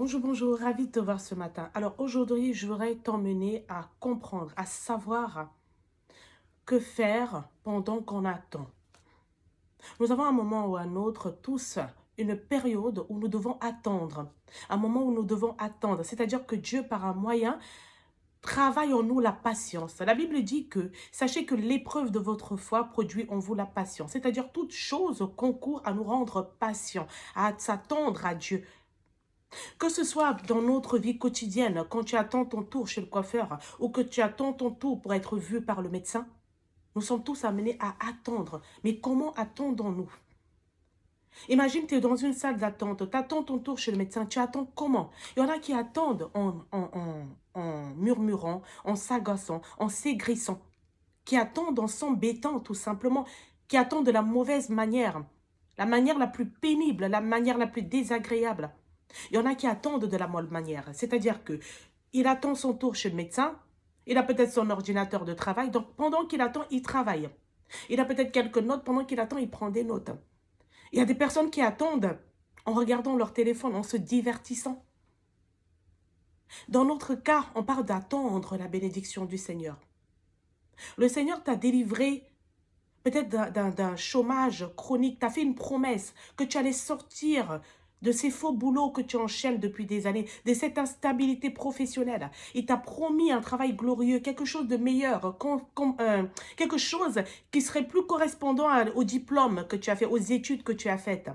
Bonjour, bonjour, ravi de te voir ce matin. Alors aujourd'hui, je voudrais t'emmener à comprendre, à savoir que faire pendant qu'on attend. Nous avons un moment ou un autre, tous, une période où nous devons attendre. Un moment où nous devons attendre, c'est-à-dire que Dieu, par un moyen, travaille en nous la patience. La Bible dit que, sachez que l'épreuve de votre foi produit en vous la patience. C'est-à-dire toute chose concourt à nous rendre patients, à s'attendre à Dieu. Que ce soit dans notre vie quotidienne, quand tu attends ton tour chez le coiffeur ou que tu attends ton tour pour être vu par le médecin, nous sommes tous amenés à attendre. Mais comment attendons-nous? Imagine, tu es dans une salle d'attente, tu attends ton tour chez le médecin, tu attends comment? Il y en a qui attendent en murmurant, en s'agaçant, en s'aigrissant, qui attendent en s'embêtant tout simplement, qui attendent de la mauvaise manière, la manière la plus pénible, la manière la plus désagréable. Il y en a qui attendent de la molle manière, c'est-à-dire que il attend son tour chez le médecin, il a peut-être son ordinateur de travail, donc pendant qu'il attend, il travaille. Il a peut-être quelques notes, pendant qu'il attend, il prend des notes. Il y a des personnes qui attendent en regardant leur téléphone, en se divertissant. Dans notre cas, on parle d'attendre la bénédiction du Seigneur. Le Seigneur t'a délivré peut-être d'un chômage chronique, t'a fait une promesse que tu allais sortir de ces faux boulots que tu enchaînes depuis des années, de cette instabilité professionnelle. Il t'a promis un travail glorieux, quelque chose de meilleur, quelque chose qui serait plus correspondant au diplôme que tu as fait, aux études que tu as faites.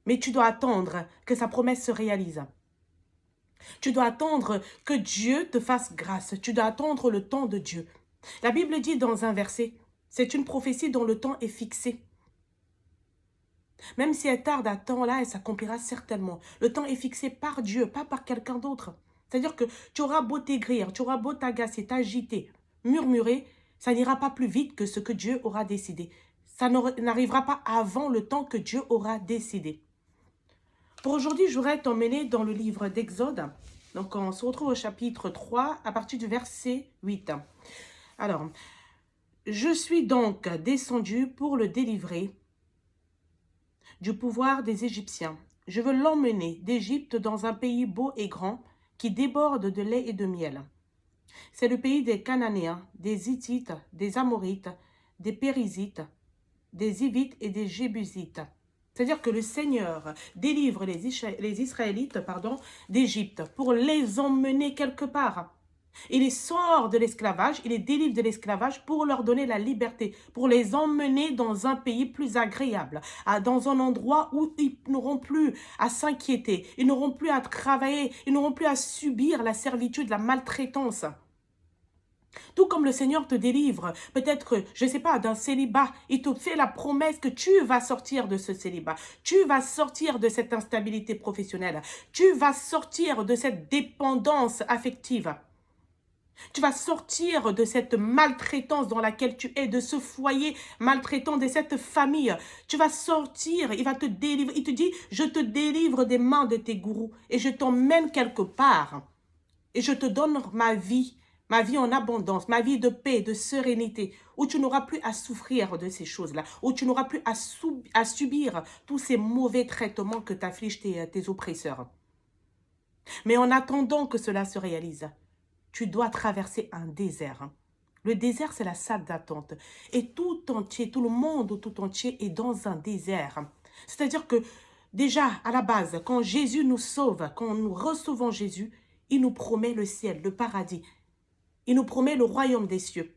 Mais tu dois attendre que sa promesse se réalise. Tu dois attendre que Dieu te fasse grâce. Tu dois attendre le temps de Dieu. La Bible dit dans un verset, c'est une prophétie dont le temps est fixé. Même si elle tarde à temps là, elle s'accomplira certainement. Le temps est fixé par Dieu, pas par quelqu'un d'autre. C'est-à-dire que tu auras beau t'aigrir, tu auras beau t'agacer, t'agiter, murmurer, ça n'ira pas plus vite que ce que Dieu aura décidé. Ça n'arrivera pas avant le temps que Dieu aura décidé. Pour aujourd'hui, je voudrais t'emmener dans le livre d'Exode. Donc, on se retrouve au chapitre 3 à partir du verset 8. Alors, je suis donc descendu pour le délivrer du pouvoir des Égyptiens. Je veux l'emmener d'Égypte dans un pays beau et grand qui déborde de lait et de miel. C'est le pays des Cananéens, des Hittites, des Amorites, des Périzites, des Hivites et des Jébusites. C'est-à-dire que le Seigneur délivre les Israélites d'Égypte pour les emmener quelque part. Il les sort de l'esclavage, il les délivre de l'esclavage pour leur donner la liberté, pour les emmener dans un pays plus agréable, dans un endroit où ils n'auront plus à s'inquiéter, ils n'auront plus à travailler, ils n'auront plus à subir la servitude, la maltraitance. Tout comme le Seigneur te délivre, peut-être, je ne sais pas, d'un célibat, il te fait la promesse que tu vas sortir de ce célibat, tu vas sortir de cette instabilité professionnelle, tu vas sortir de cette dépendance affective. Tu vas sortir de cette maltraitance dans laquelle tu es, de ce foyer maltraitant, de cette famille. Tu vas sortir, il va te délivrer. Il te dit, je te délivre des mains de tes gourous et je t'emmène quelque part. Et je te donne ma vie en abondance, ma vie de paix, de sérénité, où tu n'auras plus à souffrir de ces choses-là, où tu n'auras plus à subir tous ces mauvais traitements que t'affligent tes oppresseurs. Mais en attendant que cela se réalise, tu dois traverser un désert. Le désert, c'est la salle d'attente. Et tout entier, tout le monde tout entier est dans un désert. C'est-à-dire que déjà, à la base, quand Jésus nous sauve, quand nous recevons Jésus, il nous promet le ciel, le paradis. Il nous promet le royaume des cieux.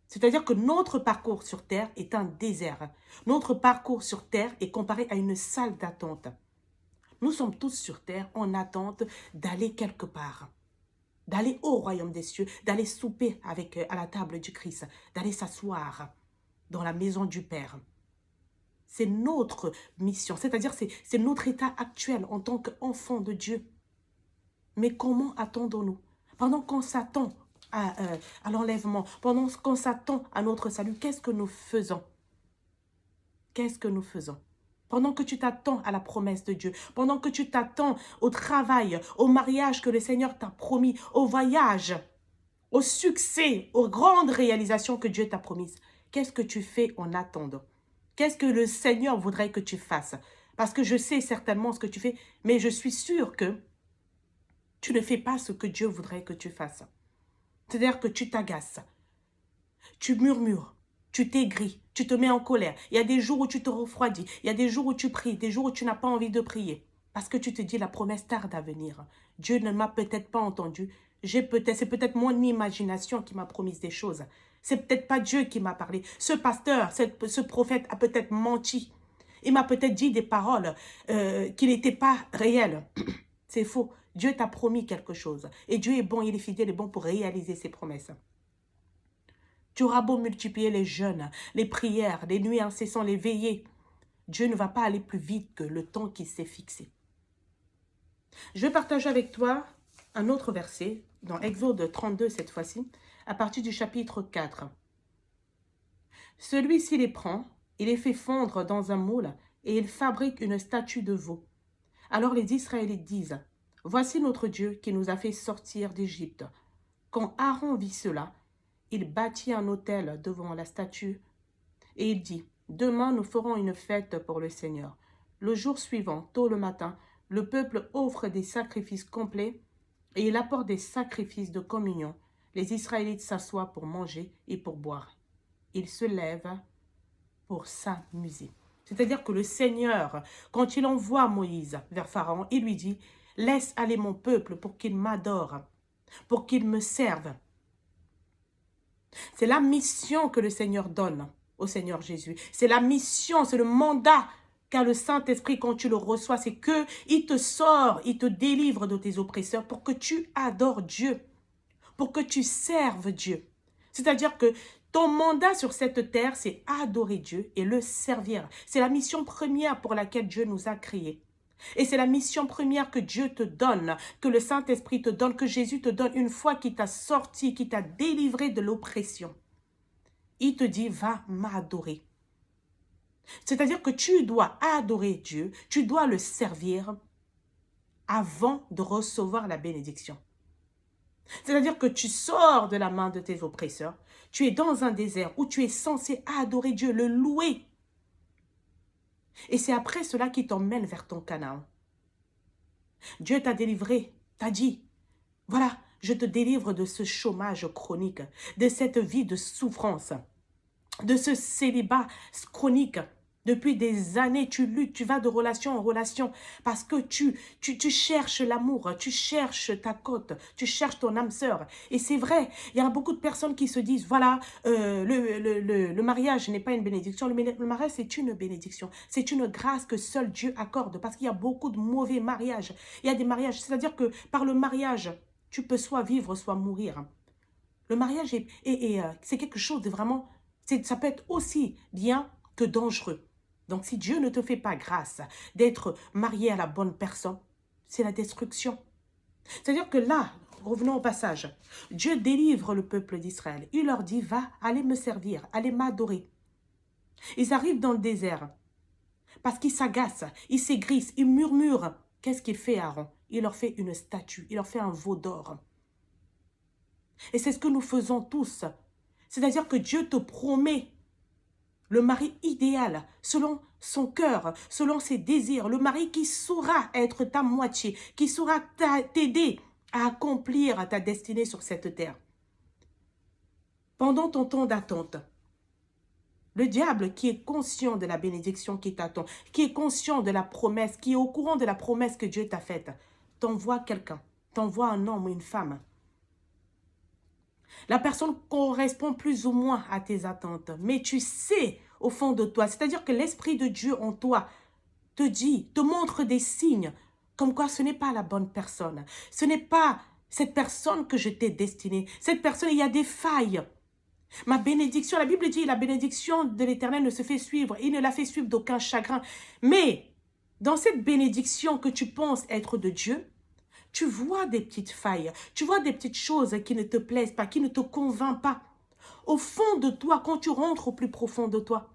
C'est-à-dire que notre parcours sur terre est un désert. Notre parcours sur terre est comparé à une salle d'attente. Nous sommes tous sur terre en attente d'aller quelque part, d'aller au royaume des cieux, d'aller souper à la table du Christ, d'aller s'asseoir dans la maison du Père. C'est notre mission, c'est-à-dire c'est notre état actuel en tant qu'enfant de Dieu. Mais comment attendons-nous? Pendant qu'on s'attend à l'enlèvement, pendant qu'on s'attend à notre salut, qu'est-ce que nous faisons? Qu'est-ce que nous faisons? Pendant que tu t'attends à la promesse de Dieu, pendant que tu t'attends au travail, au mariage que le Seigneur t'a promis, au voyage, au succès, aux grandes réalisations que Dieu t'a promises, qu'est-ce que tu fais en attendant? Qu'est-ce que le Seigneur voudrait que tu fasses? Parce que je sais certainement ce que tu fais, mais je suis sûre que tu ne fais pas ce que Dieu voudrait que tu fasses. C'est-à-dire que tu t'agaces, tu murmures, tu t'aigris, tu te mets en colère. Il y a des jours où tu te refroidis, il y a des jours où tu pries, des jours où tu n'as pas envie de prier. Parce que tu te dis, la promesse tarde à venir. Dieu ne m'a peut-être pas entendu. C'est peut-être mon imagination qui m'a promis des choses. C'est peut-être pas Dieu qui m'a parlé. Ce pasteur, ce prophète a peut-être menti. Il m'a peut-être dit des paroles qui n'étaient pas réelles. C'est faux. Dieu t'a promis quelque chose. Et Dieu est bon, il est fidèle et bon pour réaliser ses promesses. Tu auras beau multiplier les jeûnes, les prières, les nuits incessantes, les veillées. Dieu ne va pas aller plus vite que le temps qu'il s'est fixé. Je vais partager avec toi un autre verset, dans Exode 32 cette fois-ci, à partir du chapitre 4. Celui-ci les prend, il les fait fondre dans un moule, et il fabrique une statue de veau. Alors les Israélites disent, « Voici notre Dieu qui nous a fait sortir d'Égypte. » Quand Aaron vit cela, il bâtit un autel devant la statue, et il dit, « Demain nous ferons une fête pour le Seigneur. » Le jour suivant, tôt le matin, le peuple offre des sacrifices complets et il apporte des sacrifices de communion. Les Israélites s'assoient pour manger et pour boire. Ils se lèvent pour s'amuser. C'est-à-dire que le Seigneur, quand il envoie Moïse vers Pharaon, il lui dit, « Laisse aller mon peuple pour qu'il m'adore, pour qu'il me serve. » C'est la mission que le Seigneur donne au Seigneur Jésus. C'est la mission, c'est le mandat qu'a le Saint-Esprit quand tu le reçois. C'est qu'il te sort, il te délivre de tes oppresseurs pour que tu adores Dieu, pour que tu serves Dieu. C'est-à-dire que ton mandat sur cette terre, c'est adorer Dieu et le servir. C'est la mission première pour laquelle Dieu nous a créés. Et c'est la mission première que Dieu te donne, que le Saint-Esprit te donne, que Jésus te donne une fois qu'il t'a sorti, qu'il t'a délivré de l'oppression. Il te dit, va m'adorer. C'est-à-dire que tu dois adorer Dieu, tu dois le servir avant de recevoir la bénédiction. C'est-à-dire que tu sors de la main de tes oppresseurs, tu es dans un désert où tu es censé adorer Dieu, le louer. Et c'est après cela qui t'emmène vers ton Canaan. Dieu t'a délivré, t'a dit, voilà, je te délivre de ce chômage chronique, de cette vie de souffrance, de ce célibat chronique. Depuis des années, tu luttes, tu vas de relation en relation parce que tu cherches l'amour, tu cherches ta côte, tu cherches ton âme sœur. Et c'est vrai, il y a beaucoup de personnes qui se disent, voilà, le mariage n'est pas une bénédiction, le mariage c'est une bénédiction. C'est une grâce que seul Dieu accorde parce qu'il y a beaucoup de mauvais mariages. Il y a des mariages, c'est-à-dire que par le mariage, tu peux soit vivre, soit mourir. Le mariage, c'est quelque chose de vraiment, ça peut être aussi bien que dangereux. Donc, si Dieu ne te fait pas grâce d'être marié à la bonne personne, c'est la destruction. C'est-à-dire que là, revenons au passage, Dieu délivre le peuple d'Israël. Il leur dit, va, allez me servir, allez m'adorer. Ils arrivent dans le désert parce qu'ils s'agacent, ils s'aigrissent, ils murmurent. Qu'est-ce qu'il fait Aaron? Il leur fait une statue, il leur fait un veau d'or. Et c'est ce que nous faisons tous. C'est-à-dire que Dieu te promet le mari idéal, selon son cœur, selon ses désirs. Le mari qui saura être ta moitié, qui saura t'aider à accomplir ta destinée sur cette terre. Pendant ton temps d'attente, le diable qui est conscient de la bénédiction qui t'attend, qui est conscient de la promesse, qui est au courant de la promesse que Dieu t'a faite, t'envoie quelqu'un, t'envoie un homme ou une femme. La personne correspond plus ou moins à tes attentes, mais tu sais au fond de toi, c'est-à-dire que l'Esprit de Dieu en toi te dit, te montre des signes, comme quoi ce n'est pas la bonne personne, ce n'est pas cette personne que je t'ai destinée, cette personne, il y a des failles. Ma bénédiction, la Bible dit, la bénédiction de l'Éternel ne se fait suivre, il ne la fait suivre d'aucun chagrin, mais dans cette bénédiction que tu penses être de Dieu, tu vois des petites failles, tu vois des petites choses qui ne te plaisent pas, qui ne te convainquent pas. Au fond de toi, quand tu rentres au plus profond de toi,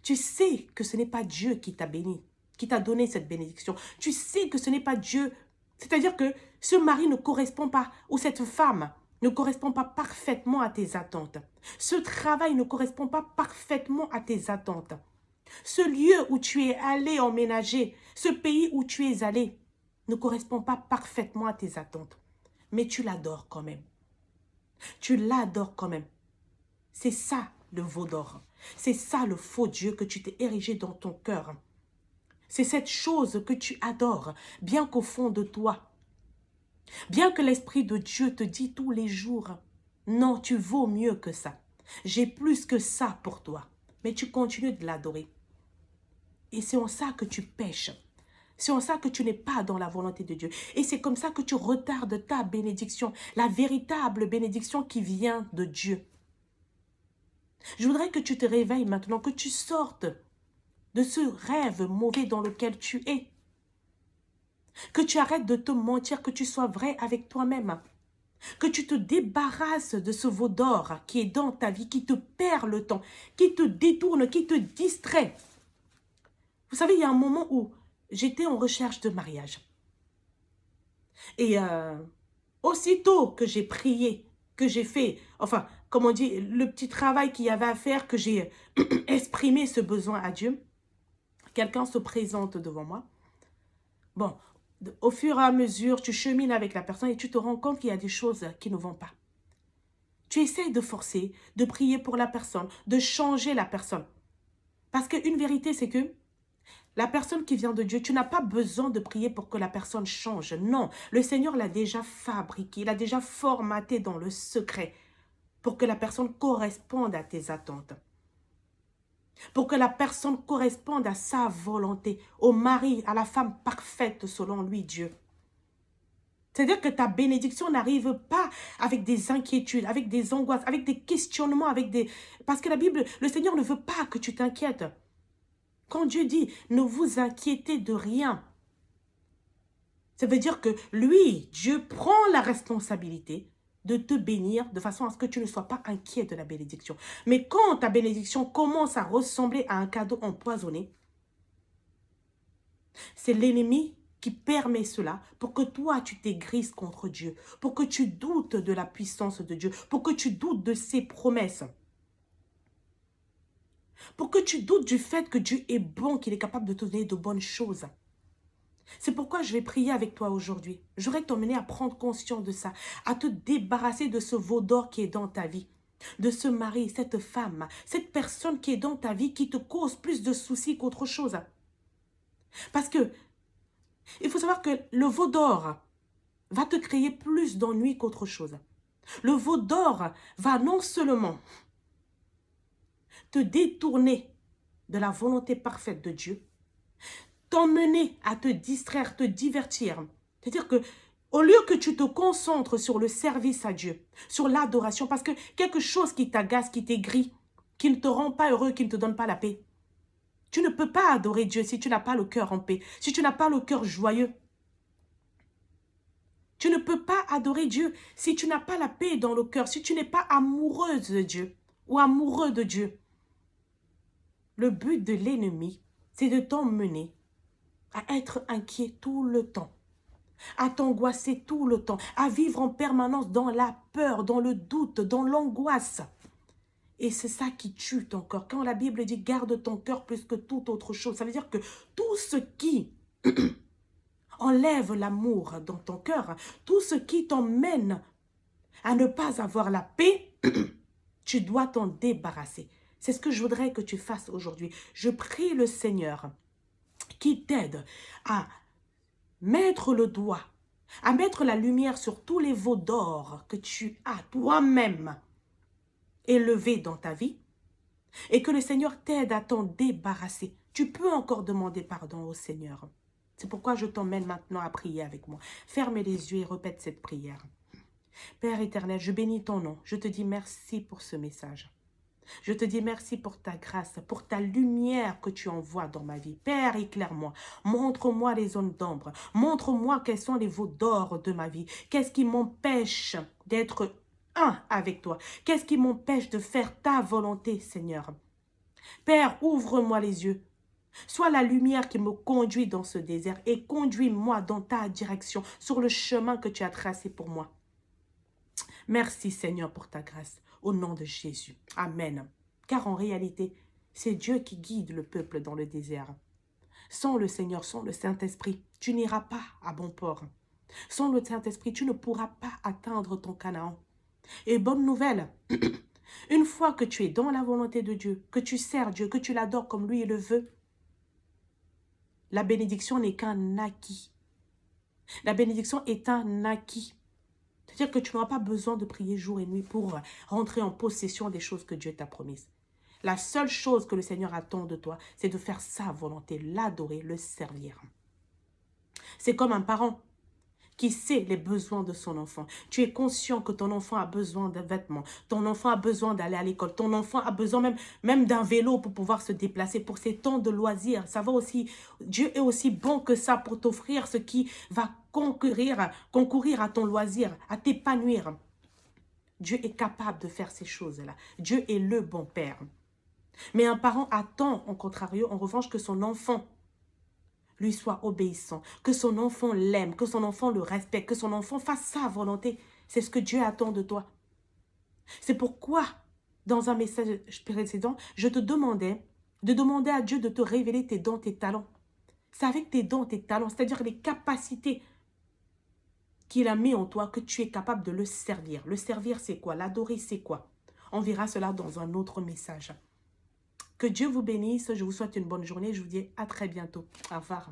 tu sais que ce n'est pas Dieu qui t'a béni, qui t'a donné cette bénédiction. Tu sais que ce n'est pas Dieu. C'est-à-dire que ce mari ne correspond pas, ou cette femme ne correspond pas parfaitement à tes attentes. Ce travail ne correspond pas parfaitement à tes attentes. Ce lieu où tu es allé emménager, ce pays où tu es allé, ne correspond pas parfaitement à tes attentes. Mais tu l'adores quand même. Tu l'adores quand même. C'est ça le veau d'or. C'est ça le faux Dieu que tu t'es érigé dans ton cœur. C'est cette chose que tu adores, bien qu'au fond de toi, bien que l'Esprit de Dieu te dit tous les jours, non, tu vaux mieux que ça. J'ai plus que ça pour toi. Mais tu continues de l'adorer. Et c'est en ça que tu pèches. C'est en ça que tu n'es pas dans la volonté de Dieu. Et c'est comme ça que tu retardes ta bénédiction, la véritable bénédiction qui vient de Dieu. Je voudrais que tu te réveilles maintenant, que tu sortes de ce rêve mauvais dans lequel tu es. Que tu arrêtes de te mentir, que tu sois vrai avec toi-même. Que tu te débarrasses de ce veau d'or qui est dans ta vie, qui te perd le temps, qui te détourne, qui te distrait. Vous savez, il y a un moment où j'étais en recherche de mariage. Et aussitôt que j'ai prié, que j'ai fait, enfin, comme on dit, le petit travail qu'il y avait à faire, que j'ai exprimé ce besoin à Dieu, quelqu'un se présente devant moi. Bon, au fur et à mesure, tu chemines avec la personne et tu te rends compte qu'il y a des choses qui ne vont pas. Tu essaies de forcer, de prier pour la personne, de changer la personne. Parce qu'une vérité, c'est que la personne qui vient de Dieu, tu n'as pas besoin de prier pour que la personne change. Non, le Seigneur l'a déjà fabriqué, il l'a déjà formaté dans le secret pour que la personne corresponde à tes attentes. Pour que la personne corresponde à sa volonté, au mari, à la femme parfaite selon lui, Dieu. C'est-à-dire que ta bénédiction n'arrive pas avec des inquiétudes, avec des angoisses, avec des questionnements, avec des... Parce que la Bible, le Seigneur ne veut pas que tu t'inquiètes. Quand Dieu dit « ne vous inquiétez de rien », ça veut dire que lui, Dieu, prend la responsabilité de te bénir de façon à ce que tu ne sois pas inquiet de la bénédiction. Mais quand ta bénédiction commence à ressembler à un cadeau empoisonné, c'est l'ennemi qui permet cela pour que toi, tu t'aigrisses contre Dieu, pour que tu doutes de la puissance de Dieu, pour que tu doutes de ses promesses, pour que tu doutes du fait que Dieu est bon, qu'il est capable de te donner de bonnes choses. C'est pourquoi je vais prier avec toi aujourd'hui. J'aurais t'emmener à prendre conscience de ça, à te débarrasser de ce veau d'or qui est dans ta vie, de ce mari, cette femme, cette personne qui est dans ta vie qui te cause plus de soucis qu'autre chose. Parce que il faut savoir que le veau d'or va te créer plus d'ennuis qu'autre chose. Le veau d'or va non seulement te détourner de la volonté parfaite de Dieu, t'emmener à te distraire, te divertir. C'est-à-dire que au lieu que tu te concentres sur le service à Dieu, sur l'adoration, parce que quelque chose qui t'agace, qui t'aigrit, qui ne te rend pas heureux, qui ne te donne pas la paix, tu ne peux pas adorer Dieu si tu n'as pas le cœur en paix, si tu n'as pas le cœur joyeux. Tu ne peux pas adorer Dieu si tu n'as pas la paix dans le cœur, si tu n'es pas amoureuse de Dieu ou amoureux de Dieu. Le but de l'ennemi, c'est de t'emmener à être inquiet tout le temps, à t'angoisser tout le temps, à vivre en permanence dans la peur, dans le doute, dans l'angoisse. Et c'est ça qui tue ton cœur. Quand la Bible dit « garde ton cœur plus que toute autre chose », ça veut dire que tout ce qui enlève l'amour dans ton cœur, tout ce qui t'emmène à ne pas avoir la paix, tu dois t'en débarrasser. C'est ce que je voudrais que tu fasses aujourd'hui. Je prie le Seigneur qui t'aide à mettre le doigt, à mettre la lumière sur tous les veaux d'or que tu as toi-même élevés dans ta vie et que le Seigneur t'aide à t'en débarrasser. Tu peux encore demander pardon au Seigneur. C'est pourquoi je t'emmène maintenant à prier avec moi. Ferme les yeux et répète cette prière. Père éternel, je bénis ton nom. Je te dis merci pour ce message. Je te dis merci pour ta grâce, pour ta lumière que tu envoies dans ma vie. Père, éclaire-moi. Montre-moi les zones d'ombre. Montre-moi quels sont les veaux d'or de ma vie. Qu'est-ce qui m'empêche d'être un avec toi? Qu'est-ce qui m'empêche de faire ta volonté, Seigneur? Père, ouvre-moi les yeux. Sois la lumière qui me conduit dans ce désert et conduis-moi dans ta direction, sur le chemin que tu as tracé pour moi. Merci Seigneur pour ta grâce, au nom de Jésus. Amen. Car en réalité, C'est Dieu qui guide le peuple dans le désert. Sans le Seigneur, sans le Saint-Esprit, tu n'iras pas à bon port. Sans le Saint-Esprit, tu ne pourras pas atteindre ton Canaan. Et bonne nouvelle, une fois que tu es dans la volonté de Dieu, que tu sers Dieu, que tu l'adores comme lui le veut, la bénédiction n'est qu'un acquis. La bénédiction est un acquis. C'est-à-dire que tu n'auras pas besoin de prier jour et nuit pour rentrer en possession des choses que Dieu t'a promises. La seule chose que le Seigneur attend de toi, c'est de faire sa volonté, l'adorer, le servir. C'est comme un parent qui sait les besoins de son enfant. Tu es conscient que ton enfant a besoin de vêtements, ton enfant a besoin d'aller à l'école, ton enfant a besoin même d'un vélo pour pouvoir se déplacer, pour ses temps de loisirs. Ça va aussi, Dieu est aussi bon que ça pour t'offrir ce qui va concourir à ton loisir, à t'épanouir. Dieu est capable de faire ces choses-là. Dieu est le bon Père. Mais un parent attend, en contrario, en revanche, que son enfant lui soit obéissant, que son enfant l'aime, que son enfant le respecte, que son enfant fasse sa volonté. C'est ce que Dieu attend de toi. C'est pourquoi, dans un message précédent, je te demandais de demander à Dieu de te révéler tes dons, tes talents. C'est avec tes dons, tes talents, c'est-à-dire les capacités qu'il a mis en toi que tu es capable de le servir. Le servir, c'est quoi? L'adorer, c'est quoi? On verra cela dans un autre message. Que Dieu vous bénisse. Je vous souhaite une bonne journée. Je vous dis à très bientôt. Au revoir.